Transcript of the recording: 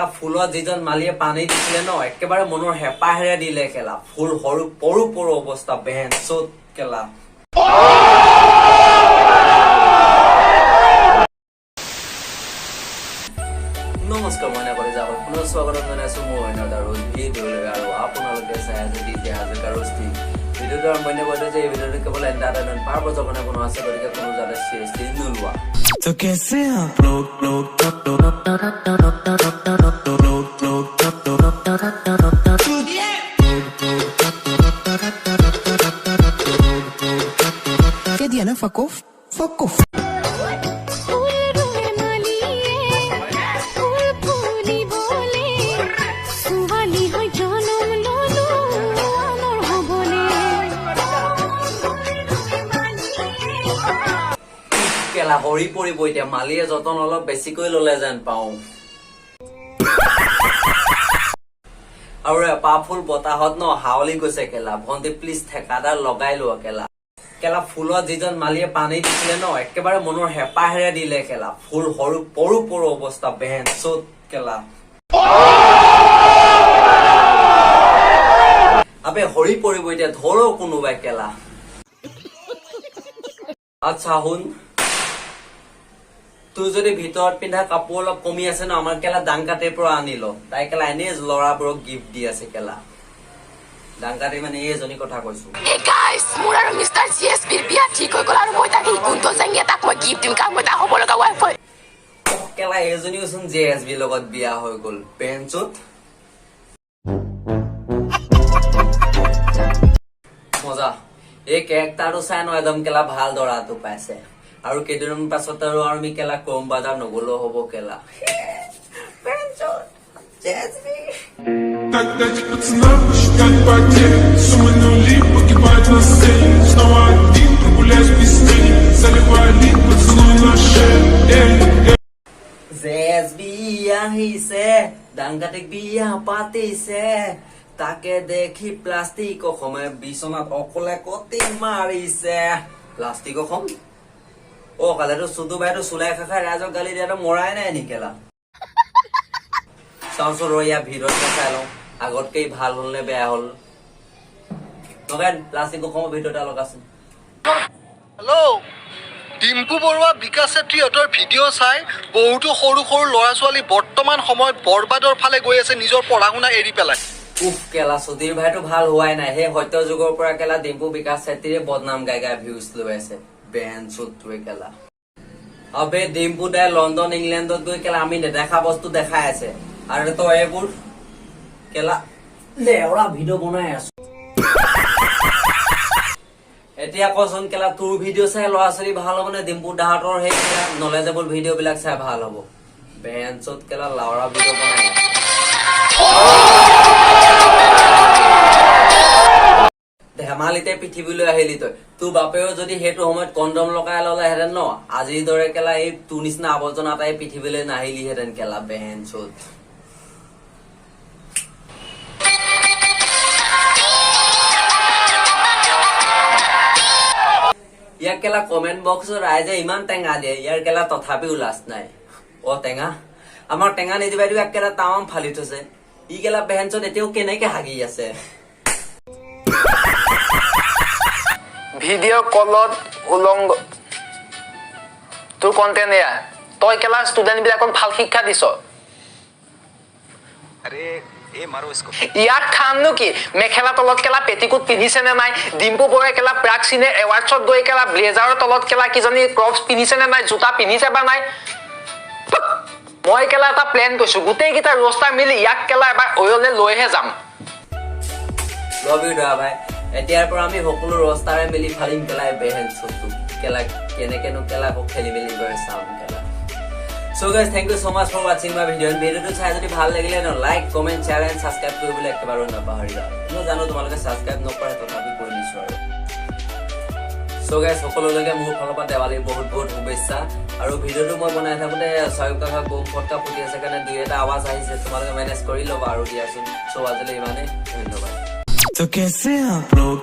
কেলা ফুলত যিজন মালিয়ে পানী দিছিলে ন একেবাৰে মনৰ হেঁপাহেৰে দিলে কেলা ফুল সৰু পৰু পৰু অৱস্থা বেহেন চত কেলা নমস্কাৰ মই নকৰি যাব পুনৰ স্বাগতম জনাইছো মোৰ অন্য আৰু ভিডিঅ'লৈ আৰু আপোনালোকে চাই আছে ডিজে হাজৰিকা ৰোষ্টি ভিডিঅ'টো আৰম্ভ কৰিলে যে এই ভিডিঅ'টো কেৱল এণ্টাৰটেইনমেণ্ট পাৰপজৰ কাৰণে বনোৱা আছে গতিকে কোনো যাতে চিৰিয়াছলি নোলোৱা तो कैसे आप लोग क्या दिया ना फकोफ फकोफ কেলা হৰি পৰিব এতিয়া মালিয়ে যতন অলপ বেছিকৈ ললে যেন পাও আৰু পাফুল বতাহত ন হাওলি গৈছে কেলা ভন্টি প্লিজ ঠেকাদাৰ লগাই লোৱা কেলা কেলা ফুলত যিজন মালিয়ে পানী দিছিলে ন একেবাৰে মনৰ হেঁপাহেৰে দিলে কেলা ফুল সৰু পৰু পৰু অৱস্থা বেহেন চত কেলা আবে হৰি পৰিব এতিয়া ধৰো কোনোবাই কেলা আচ্ছা শুন তোৰ যদি ভিতৰত পিন্ধা কাপোৰ অলপ কমি আছে ন আমাৰ কেলা দাংকাটিৰ পৰা আনিল তাই কেলা এনে লৰাবোৰক গিফ্ট দি আছে কেলা দাংকাটি মানে এইজনী কথা কৈছো Hey guys, মোৰ আৰু মিষ্টাৰ CSPৰ বিয়া ঠিক হৈ গ'ল আৰু মই তাক কোনটো জাংগে তাক মই গিফ্ট দিম কাম এটা হ'ব লগা ৱাইফাই কেলা এইজনীও চোন JSB লগত বিয়া হৈ গ'ল পেঞ্চত মজা এই কেৰেক্টাৰটো চাই ন একদম কেলা ভাল দৰাটো পাইছে আৰু কেইদিনমান পাছত আৰু আমি কেলা কম বাজাৰ নগলেও হ'ব কেলা Тогда пацанам посчитать потери Суммы нули погибают на сцене Снова один прогуляюсь без тени Заливаю лик, поцелуй на шее JSB আহিছে দাংকাটিক বিয়া পাতিছে তাকে দেখি প্লাষ্টিক অসমে বিচনাত অকলে কটি মাৰিছে প্লাষ্টিক অসম অ কালেতো চুদু বাইতো চুলাই খাই ৰাজক গালি দিয়াটো মৰাই নাই নিকেলা চাওঁচোন ৰয়া ভিৰত চাই লওঁ আগতকেই ভাল হ'ল নে বেয়া হ'ল লগাই প্লাষ্টিক অসমৰ ভিডিঅ' এটা লগাচোন হেল্ল' ডিম্পু বৰুৱা বিকাশ চেত্ৰীহঁতৰ ভিডিঅ' চাই বহুতো সৰু সৰু ল'ৰা ছোৱালী বৰ্তমান সময়ত বৰবাদৰ ফালে গৈ আছে নিজৰ পঢ়া শুনা এৰি পেলাই উফ কেলা সুধীৰ ভাইটো ভাল হোৱাই নাই সেই সত্য যুগৰ পৰা কেলা ডিম্পু বিকাশ চেত্ৰীয়ে বদনাম গাই গাই ভিউজ লৈ আছে বেন চুটটোৱে কেলা আবে ডিম্পু দাই লণ্ডন ইংলেণ্ডত গৈ কেলা আমি নেদেখা বস্তু দেখাই আছে আৰু তো এইবোৰ কেলা লেওৰা ভিডিঅ' বনাই আছো এতিয়া কচোন কেলা তোৰ ভিডিঅ' চাই ল'ৰা ছোৱালী ভাল হ'ব নে ডিম্পু দাহঁতৰ সেই কেলা নলেজেবল ভিডিঅ' বিলাক চাই ভাল হ'ব বেন চুট কেলা লাউৰা ভিডিঅ' বনাই ধেমালিতে পৃথিৱীলৈ আহিলি তই তোৰ বাপেও যদি সেইটো সময়ত কণ্ডম লগাই ললেহেঁতেন ন আজিৰ দৰে কেলা এই তোৰ নিচিনা আৱৰ্জনা তাই পৃথিৱীলৈ নাহিলিহেঁতেন কেলা বেহেন চোত ইয়াৰ কেলা কমেন্ট বক্সত ৰাইজে ইমান টেঙা দিয়ে ইয়াৰ কেলা তথাপিও লাজ নাই অ টেঙা আমাৰ টেঙা নিদিবাই দিব একেটা তামাম ফালি থৈছে ই কেলা বেহেন চোত এতিয়াও কেনেকে হাগি আছে ভিডিঅ' কলত উলংগ তোৰ কণ্টেণ্ট এয়া তই কেলা ষ্টুডেণ্ট বিলাকক ভাল শিক্ষা দিছ ইয়াক খামনো কি মেখেলা তলত কেলা পেটিকোট পিন্ধিছে নে নাই ডিম্পু বৰুৱাই কেলা প্ৰাক চিনে এৱাৰ্ডছত গৈ কেলা ব্লেজাৰৰ তলত কেলা কিজনী ক্ৰপছ পিন্ধিছে নে নাই জোতা পিন্ধিছে বা নাই মই কেলা এটা প্লেন কৰিছো গোটেইকেইটা ৰষ্টাৰ মিলি ইয়াক কেলা এবাৰ অয়লে লৈহে যাম লভ ইউ দা ভাই এতিয়াৰ পৰা আমি সকলো ৰস্তাৰে মিলি ফালিম কেলাই বেহেন চুটটো কেলা কেনেকেনো কেলা খেলি মেলি গৈ চাম কেলা So guys, thank you so much for watching my video. ভিডিওটো চাই যদি ভাল লাগিলে ন like comment share and subscribe কৰিবলৈ একেবাৰে নাপাহৰিবা মই জানো তোমালোকে সাবস্ক্ৰাইব নকৰা তথাপি কৰি দিছো আৰু So guys, সকলোলৈকে মোৰ ফালৰ পৰা দেৱালীৰ বহুত বহুত শুভেচ্ছা আৰু ভিডিওটো মই বনাই থাকোতে চাৰিওকাষে বোম ফটকা ফুটি আছে কাৰণে দুই এটা আৱাজ আহিছে তোমালোকে মেনেজ কৰি ল'বা আৰু দিয়াচোন সো আজিলৈ ইমানে ধন্যবাদ तो कैसे आप लोग